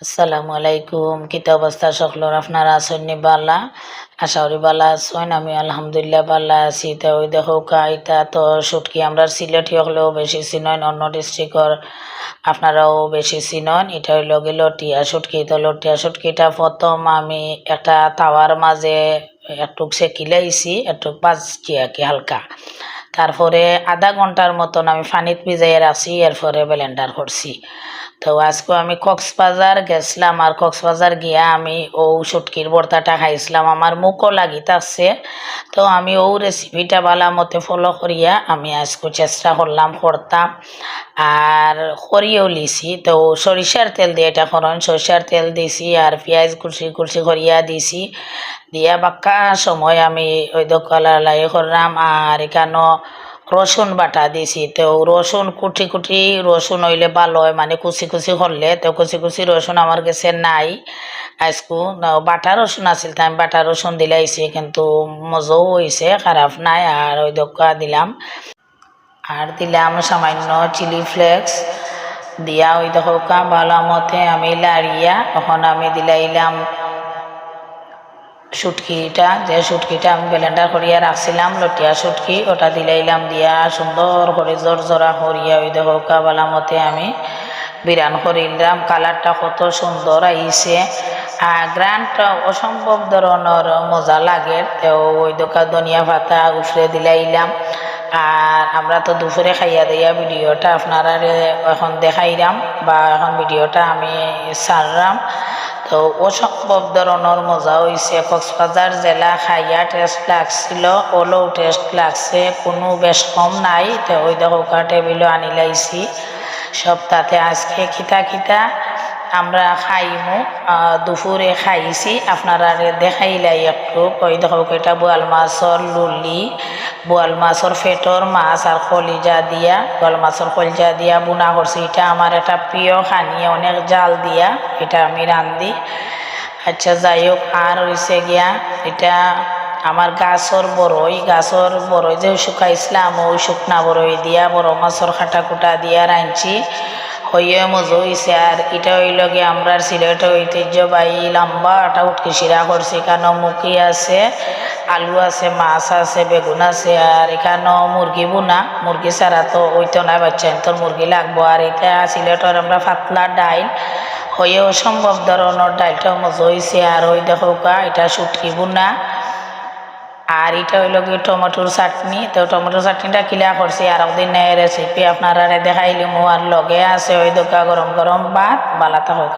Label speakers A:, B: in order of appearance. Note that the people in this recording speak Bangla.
A: আসসালামু আলাইকুম। কিতা অবস্থা সকলের? আপনারা আছেন নি বালা? আশা করি বালা আছেন। আমি আলহামদুলিল্লাহ বালা আছি। তো ওই দেখো এটা তো শুটকি আমরা সিলেটি হলেও বেশি চিনন, অন্য ডিস্ট্রিক্টর আপনারাও বেশি চিনন। এটা হইল গেল লটিয়া শুটকি। তো লটিয়া শুটকিটা প্রথম আমি একটা তাওয়ার মাঝে একটু সেকিলাইছি, একটু বাজছি আর কি হালকা। তারপরে আধা ঘন্টার মতন আমি পানিত ভিজাইয়া রাখছি, এরপরে ব্লেন্ডার করছি। তো আজকে আমি কক্সবাজার গেছিলাম, আর কক্সবাজার গিয়া আমি ও শুটকির ভর্তাটা খাইছিলাম, আমার মুখও লাগিতাছে। তো আমি ও রেসিপিটা ভালো মতে ফলো করিয়া আমি আজকে চেষ্টা করলাম করতাম, আর করিয়েও লিছি। তো সরিষার তেল দিয়ে এটা করেন, সরিষার তেল দিছি আর পেঁয়াজ কুচি কুচি করিয়া দিছি, দিয়া বাক্কা সময় আমি ওই দোকালার লাই করলাম। আর এখানেও রসুন বাটা দিছি। তো রসুন কুটি কুটি রসুন হইলে ভালো হয়, মানে কুচি কুচি করলে। তো কুচি কুচি রসুন আমার কাছে নাই আজকু, বাটা রসুন আছিল, তাই আমি বাটা রসুন দিলাইছি, কিন্তু মজাও হয়েছে, খারাপ নাই। আর ওই দোকা দিলাম, আর দিলাম সামান্য চিলি ফ্লেক্স দিয়া ওই দেখো ভালো মতে আমি লাড়িয়া তখন আমি দিলাইলাম শুটকিটা, যে শুটকিটা আমি ব্লেন্ডার করিয়া রাখছিলাম লটিয়া শুটকি, ওটা দিলাইলাম। দিয়া সুন্দর করে জোর জোরা করিয়া ওই দেখো ভালো মতে আমি বিরান করিলাম। কালারটা কত সুন্দর আইছে, গ্রানটা অসম্ভব ধরনের মজা লাগে। তো ওই দোকা ধনিয়া পাতা উফরে দিলাইলাম। আর আমরা তো দুপুরে খাইয়া দিয়া ভিডিওটা আপনারা এখন দেখাইলাম, বা এখন ভিডিওটা আমি ছাড়লাম। তো অসম্ভব ধরনের মজা হয়েছে। কক্সবাজার জেলা খাইয়া টেস্ট লাগছিল, ওলেও টেস্ট লাগছে, কোনো বেশ কম নাই। তো ওই দেখো টেবিলও আনি লাইছি সপ্তাহে। আজকে খিতা খিতা আমরা খাইমু, দুপুরে খাইছি, আপনারা দেখাইলাই একটু। ওই দেখো এটা বোয়াল মাছর লুলি, বোয়াল মাছর ফেটর মাছ আর কলিজা দিয়া, বোয়াল মাছর কলিজা দিয়া বুনা করছি। এটা আমার একটা প্রিয় খানি, অনেক জাল দিয়া এটা আমি রান্ধি। আচ্ছা যাই হোক, আর হয়েছে গিয়া এটা আমার গাছর বড়ই যে শুকাইছিলাম, ওই শুকনা বড়ই দিয়া বড় মাছর খাটা কুটা দিয়া রাঁধছি, হইয়ে মজা হয়েছে। আর এটা হইল গিয়ে আমরা সিলেটের ঐতিহ্যবাহী লম্বা একটা উটকি শিরা করছি। এখানেও মুখি আছে, আলু আছে, মাছ আছে, বেগুন আছে, আর এখানেও মুরগি বুনা। মুরগি ছাড়া তো ওইতো না, বাচ্চা তোর মুরগি লাগবো। আর এটা সিলেটের আমরা পাতলা ডাইল, হয়ে অসম্ভব ধরনের ডাইলটাও মজা হয়েছে। আর ওই দেখো এটা শুটকি বুনা, আর এটা হইল গিয়ে টমেটোর চাটনি। তো টমেটোর চাটনিটা কিলা করছি আর একদিন রেসিপি আপনারা দেখাইলিম। আর লগে আছে ওই দোকা গরম গরম ভাত। বালা থাকুক।